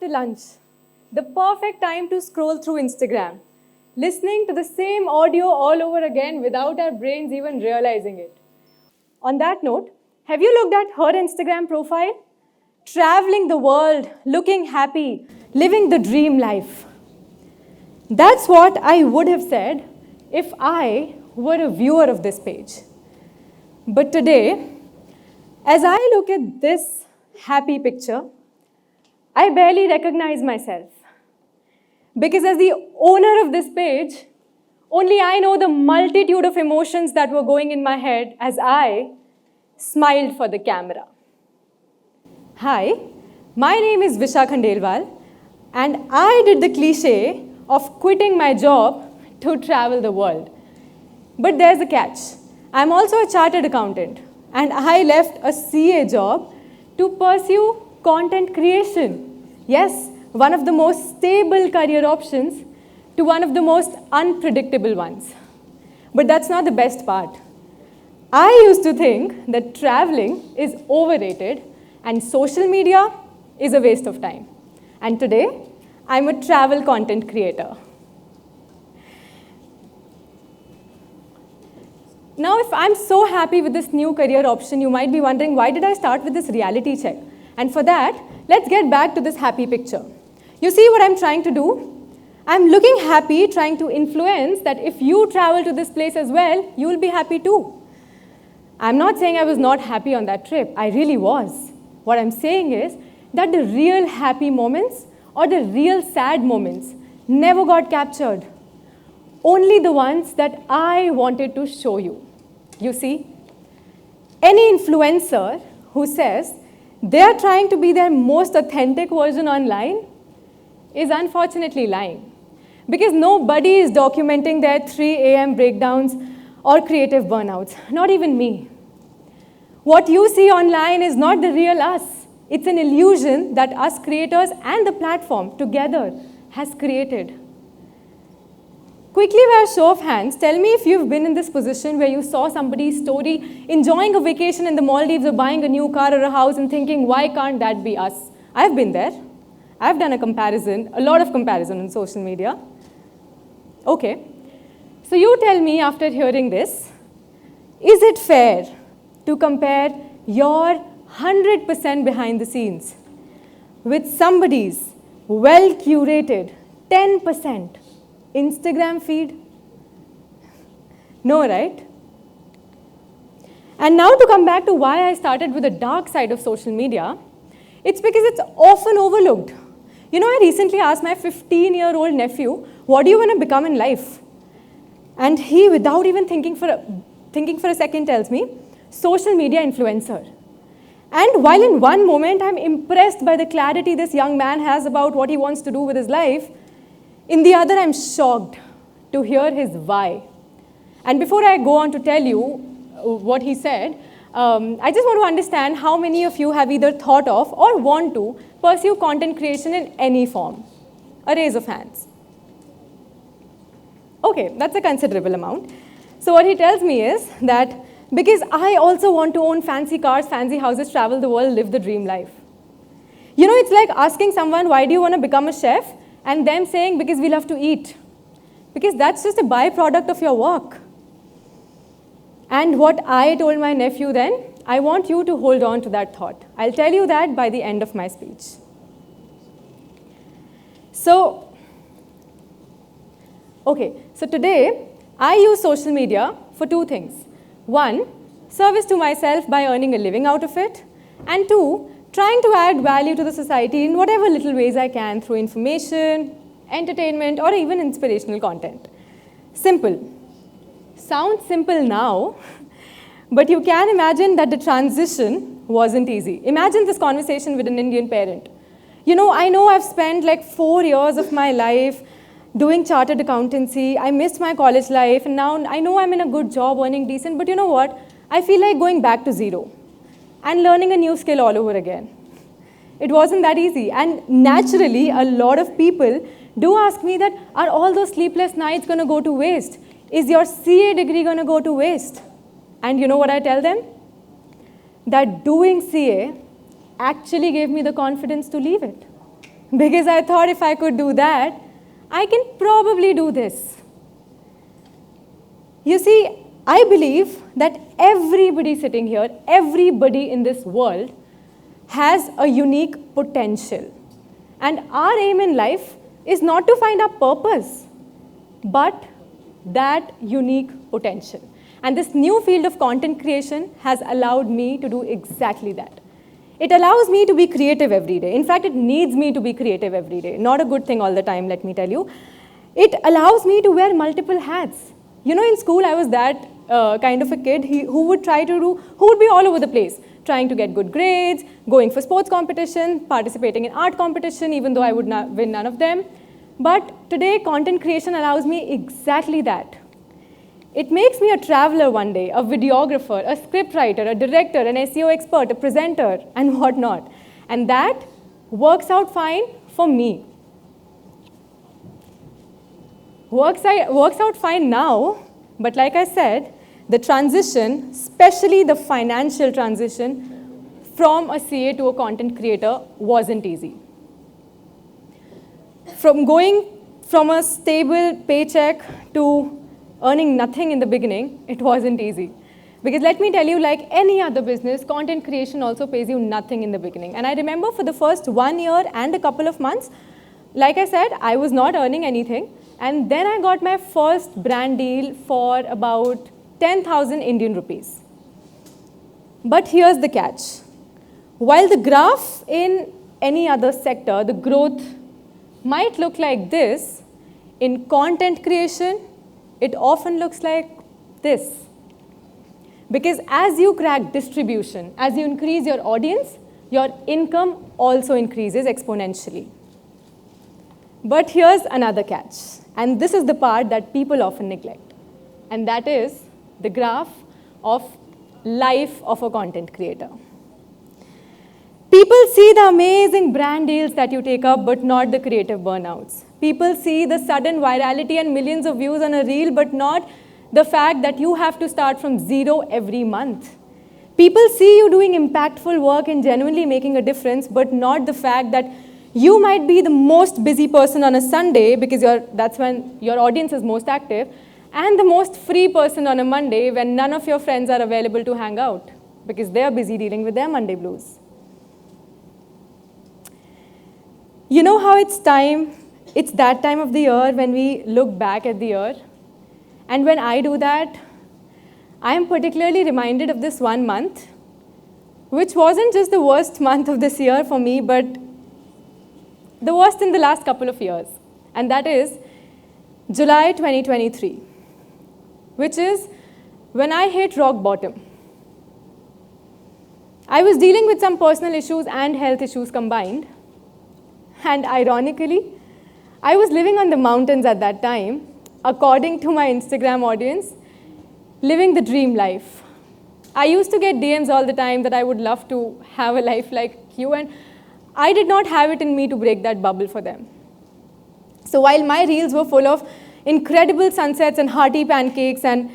after lunch, the perfect time to scroll through Instagram, listening to the same audio all over again without our brains even realizing it. On that note, have you looked at her Instagram profile? Traveling the world, looking happy, living the dream life. That's what I would have said if I were a viewer of this page. But today, as I look at this happy picture, I barely recognize myself. Because as the owner of this page, only I know the multitude of emotions that were going in my head as I smiled for the camera. Hi, my name is Visha Khandelwal, and I did the cliche of quitting my job to travel the world. But there's a catch. I'm also a chartered accountant, and I left a CA job to pursue content creation. Yes, one of the most stable career options to one of the most unpredictable ones. But that's not the best part. I used to think that traveling is overrated and social media is a waste of time. And today, I'm a travel content creator. Now, if I'm so happy with this new career option, you might be wondering, why did I start with this reality check? And for that, let's get back to this happy picture. You see what I'm trying to do? I'm looking happy, trying to influence that if you travel to this place as well, you will be happy too. I'm not saying I was not happy on that trip. I really was. What I'm saying is that the real happy moments or the real sad moments never got captured. Only the ones that I wanted to show you. You see, any influencer who says they are trying to be their most authentic version online is unfortunately lying. Because nobody is documenting their 3 a.m. breakdowns or creative burnouts, not even me. What you see online is not the real us. It's an illusion that us creators and the platform together has created. Quickly, by a show of hands, tell me if you've been in this position where you saw somebody's story enjoying a vacation in the Maldives or buying a new car or a house and thinking, why can't that be us? I've been there. I've done a lot of comparison on social media. Okay, so you tell me after hearing this, is it fair to compare your 100% behind the scenes with somebody's well-curated 10% Instagram feed? No, right? And now to come back to why I started with the dark side of social media, it's because it's often overlooked. You know, I recently asked my 15-year-old nephew, what do you want to become in life? And he, without even thinking for a second, tells me, social media influencer. And while in one moment I'm impressed by the clarity this young man has about what he wants to do with his life, in the other, I'm shocked to hear his why. And before I go on to tell you what he said, I just want to understand how many of you have either thought of or want to pursue content creation in any form. A raise of hands. Okay, that's a considerable amount. So what he tells me is that because I also want to own fancy cars, fancy houses, travel the world, live the dream life. You know, it's like asking someone, why do you want to become a chef? And them saying, because we love to eat. Because that's just a byproduct of your work. And what I told my nephew then, I want you to hold on to that thought. I'll tell you that by the end of my speech. So today, I use social media for two things. One, service to myself by earning a living out of it. And two, trying to add value to the society in whatever little ways I can through information, entertainment, or even inspirational content. Simple. Sounds simple now, but you can imagine that the transition wasn't easy. Imagine this conversation with an Indian parent. You know, I know I've spent like 4 years of my life doing chartered accountancy. I missed my college life, and now I know I'm in a good job, earning decent, but you know what? I feel like going back to zero and learning a new skill all over again. It wasn't that easy. And naturally, a lot of people do ask me that, are all those sleepless nights going to go to waste? Is your CA degree going to go to waste? And you know what I tell them? That doing CA actually gave me the confidence to leave it. because I thought if I could do that, I can probably do this. You see, I believe that everybody sitting here, everybody in this world has a unique potential. And our aim in life is not to find our purpose, but that unique potential. And this new field of content creation has allowed me to do exactly that. It allows me to be creative every day. In fact, it needs me to be creative every day. Not a good thing all the time, let me tell you. It allows me to wear multiple hats. You know, in school, I was that kind of a kid who would be all over the place, trying to get good grades, going for sports competition, participating in art competition, even though I would not win none of them. But today, content creation allows me exactly that. It makes me a traveler one day, a videographer, a scriptwriter, a director, an SEO expert, a presenter, and whatnot. And that works out fine for me. Works out fine now, but like I said, the transition, especially the financial transition from a CA to a content creator wasn't easy. From going from a stable paycheck to earning nothing in the beginning, it wasn't easy. Because let me tell you, like any other business, content creation also pays you nothing in the beginning. And I remember for the first 1 year and a couple of months, like I said, I was not earning anything. And then I got my first brand deal for about 10,000 Indian rupees. But here's the catch. While the graph in any other sector, the growth might look like this, in content creation, it often looks like this. Because as you crack distribution, as you increase your audience, your income also increases exponentially. But here's another catch. And this is the part that people often neglect. And that is the graph of life of a content creator. People see the amazing brand deals that you take up, but not the creative burnouts. People see the sudden virality and millions of views on a reel, but not the fact that you have to start from zero every month. People see you doing impactful work and genuinely making a difference, but not the fact that you might be the most busy person on a Sunday because that's when your audience is most active, and the most free person on a Monday when none of your friends are available to hang out because they are busy dealing with their Monday blues. You know how it's that time of the year when we look back at the year? And when I do that, I am particularly reminded of this one month, which wasn't just the worst month of this year for me, but the worst in the last couple of years. And that is July 2023, which is when I hit rock bottom. I was dealing with some personal issues and health issues combined. And ironically, I was living on the mountains at that time, according to my Instagram audience, living the dream life. I used to get DMs all the time that I would love to have a life like you, and I did not have it in me to break that bubble for them. So while my reels were full of incredible sunsets and hearty pancakes and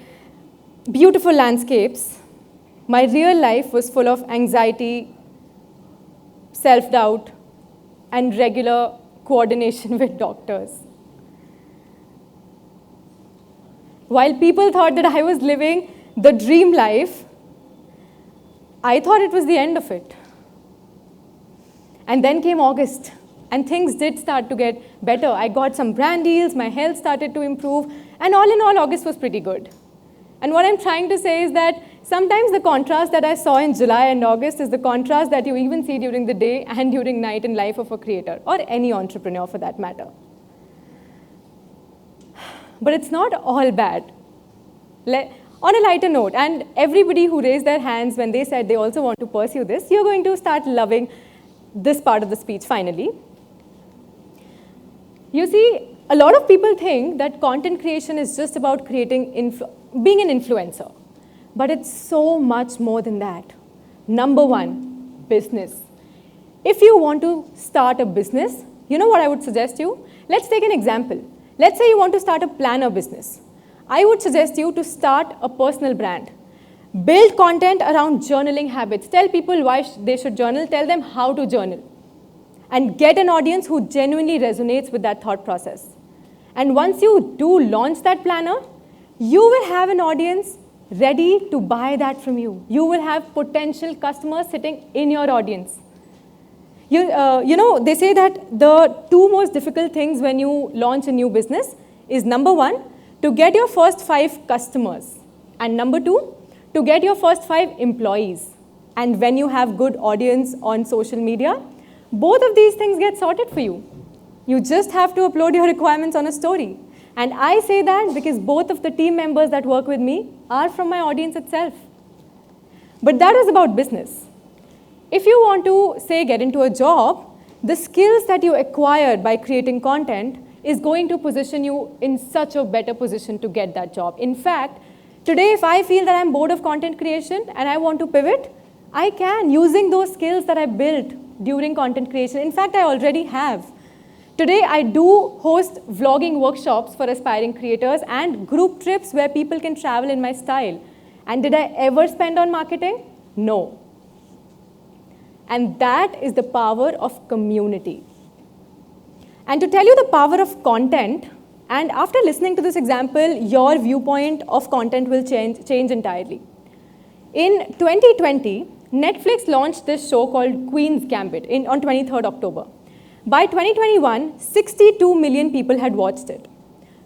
beautiful landscapes, my real life was full of anxiety, self-doubt, and regular coordination with doctors. While people thought that I was living the dream life, I thought it was the end of it. And then came August, and things did start to get better. I got some brand deals, my health started to improve, and all in all, August was pretty good. And what I'm trying to say is that sometimes the contrast that I saw in July and August is the contrast that you even see during the day and during night in life of a creator, or any entrepreneur for that matter. But it's not all bad. On a lighter note, and everybody who raised their hands when they said they also want to pursue this, you're going to start loving this part of the speech finally. You see, a lot of people think that content creation is just about being an influencer. But it's so much more than that. Number one, business. If you want to start a business, you know what I would suggest you? Let's take an example. Let's say you want to start a planner business. I would suggest you to start a personal brand. Build content around journaling habits. Tell people why they should journal. Tell them how to journal. and get an audience who genuinely resonates with that thought process. And once you do launch that planner, you will have an audience ready to buy that from you. You will have potential customers sitting in your audience. You know, they say that the two most difficult things when you launch a new business is number one, to get your first 5 customers, and number 2, to get your first 5 employees. And when you have good audience on social media, both of these things get sorted for you. You just have to upload your requirements on a story. And I say that because both of the team members that work with me are from my audience itself. But that is about business. If you want to, say, get into a job, the skills that you acquired by creating content is going to position you in such a better position to get that job. In fact, today if I feel that I'm bored of content creation and I want to pivot, I can, using those skills that I built during content creation. In fact, I already have. Today, I do host vlogging workshops for aspiring creators and group trips where people can travel in my style. And did I ever spend on marketing? No. And that is the power of community. And to tell you the power of content, and after listening to this example, your viewpoint of content will change entirely. In 2020, Netflix launched this show called Queen's Gambit on 23rd October. By 2021, 62 million people had watched it.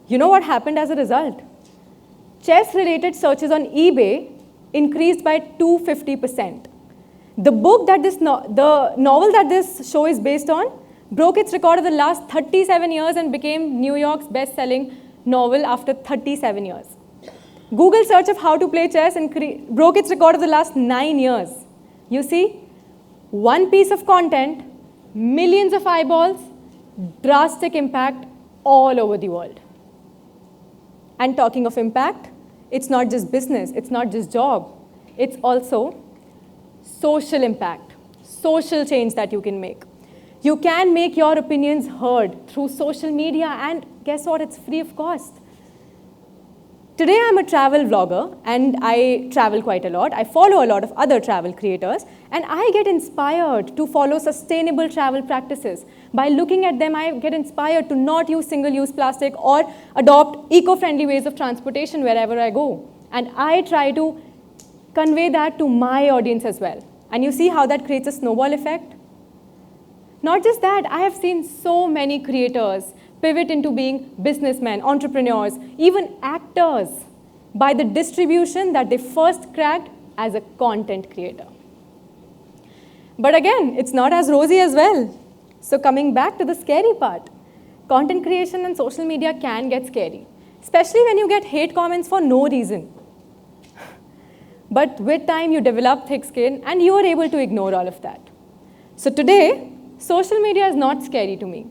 You know what happened as a result? Chess-related searches on eBay increased by 250%. The book that the novel that this show is based on broke its record of the last 37 years and became New York's best-selling novel after 37 years. Google search of how to play chess broke its record of the last 9 years. You see, one piece of content, millions of eyeballs, drastic impact all over the world. And talking of impact, it's not just business, it's not just job, it's also social impact, social change that you can make. You can make your opinions heard through social media, and guess what? It's free of cost. Today, I'm a travel vlogger, and I travel quite a lot. I follow a lot of other travel creators, and I get inspired to follow sustainable travel practices. By looking at them, I get inspired to not use single-use plastic or adopt eco-friendly ways of transportation wherever I go. And I try to convey that to my audience as well. And you see how that creates a snowball effect? Not just that, I have seen so many creators pivot into being businessmen, entrepreneurs, even actors by the distribution that they first cracked as a content creator. But again, it's not as rosy as well. So coming back to the scary part, content creation and social media can get scary, especially when you get hate comments for no reason. But with time, you develop thick skin and you are able to ignore all of that. So today, social media is not scary to me.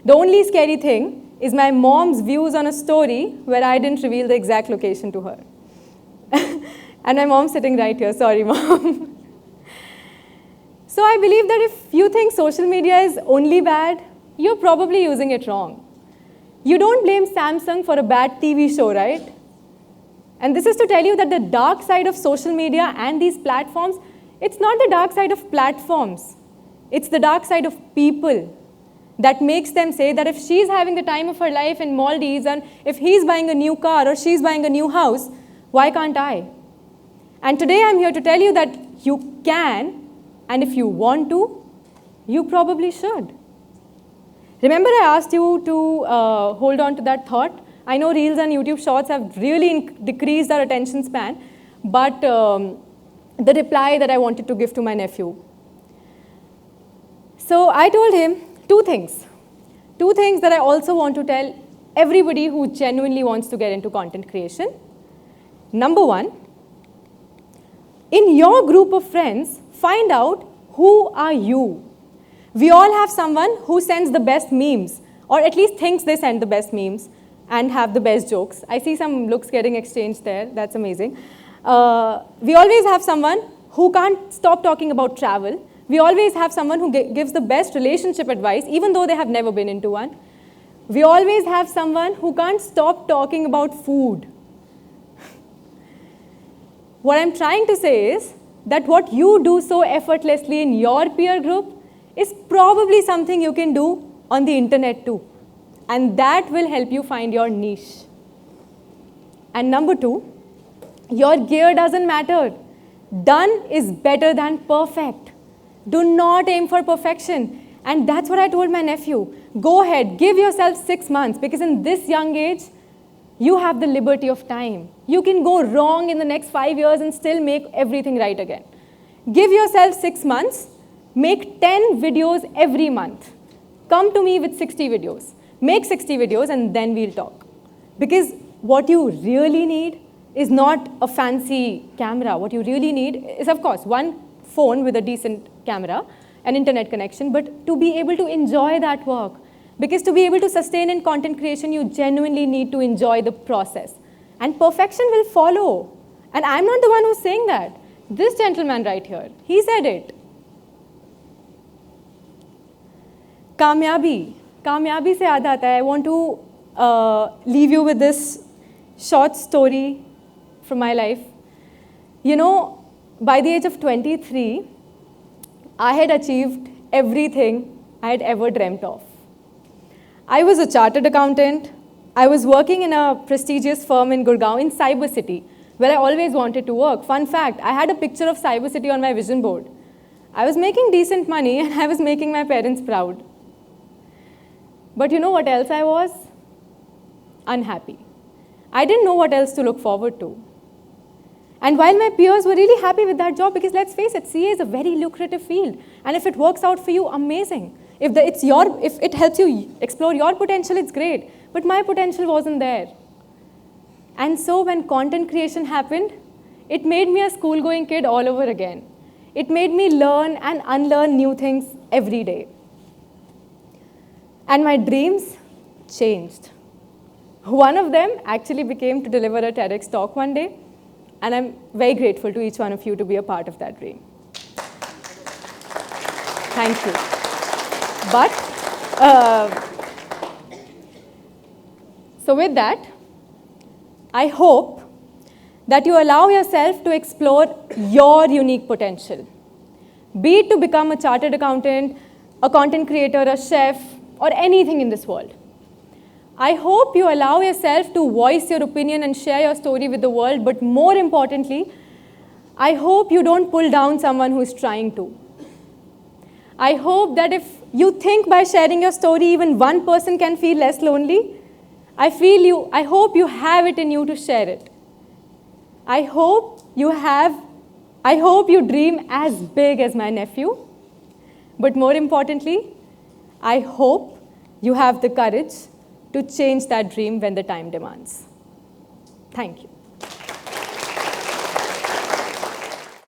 The only scary thing is my mom's views on a story where I didn't reveal the exact location to her. And my mom's sitting right here. Sorry, Mom. So I believe that if you think social media is only bad, you're probably using it wrong. You don't blame Samsung for a bad TV show, right? And this is to tell you that the dark side of social media and these platforms, it's not the dark side of platforms. It's the dark side of people that makes them say that if she's having the time of her life in Maldives and if he's buying a new car or she's buying a new house, why can't I? And today I'm here to tell you that you can, and if you want to, you probably should. Remember I asked you to hold on to that thought? I know Reels and YouTube Shorts have really decreased our attention span, but the reply that I wanted to give to my nephew. So I told him two things that I also want to tell everybody who genuinely wants to get into content creation. Number one, in your group of friends, find out who are you. We all have someone who sends the best memes, or at least thinks they send the best memes and have the best jokes. I see some looks getting exchanged there. That's amazing. We always have someone who can't stop talking about travel. We always have someone who gives the best relationship advice, even though they have never been into one. We always have someone who can't stop talking about food. What I'm trying to say is that what you do so effortlessly in your peer group is probably something you can do on the internet too. And that will help you find your niche. And number 2, your gear doesn't matter. Done is better than perfect. Do not aim for perfection. And that's what I told my nephew. Go ahead, give yourself 6 months, because in this young age, you have the liberty of time. You can go wrong in the next 5 years and still make everything right again. Give yourself 6 months, make 10 videos every month. Come to me with 60 videos. Make 60 videos and then we'll talk. Because what you really need is not a fancy camera. What you really need is, of course, one phone with a decent camera, an internet connection, but to be able to enjoy that work. Because to be able to sustain in content creation, you genuinely need to enjoy the process. And perfection will follow. And I'm not the one who's saying that. This gentleman right here, he said it. Kamyabi se yaad aata hai. I want to leave you with this short story from my life. You know, by the age of 23, I had achieved everything I had ever dreamt of. I was a chartered accountant. I was working in a prestigious firm in Gurgaon in Cyber City, where I always wanted to work. Fun fact, I had a picture of Cyber City on my vision board. I was making decent money and I was making my parents proud. But you know what else I was? Unhappy. I didn't know what else to look forward to. And while my peers were really happy with that job, because let's face it, CA is a very lucrative field. And if it works out for you, amazing. If it helps you explore your potential, it's great. But my potential wasn't there. And so when content creation happened, it made me a school-going kid all over again. It made me learn and unlearn new things every day. And my dreams changed. One of them actually became to deliver a TEDx talk one day. And I'm very grateful to each one of you to be a part of that dream. Thank you. But, so with that, I hope that you allow yourself to explore your unique potential. Be it to become a chartered accountant, a content creator, a chef, or anything in this world. I hope you allow yourself to voice your opinion and share your story with the world, but more importantly, I hope you don't pull down someone who is trying to. I hope that if you think by sharing your story, even one person can feel less lonely, I hope you have it in you to share it. I hope you dream as big as my nephew, but more importantly, I hope you have the courage to change that dream when the time demands. Thank you.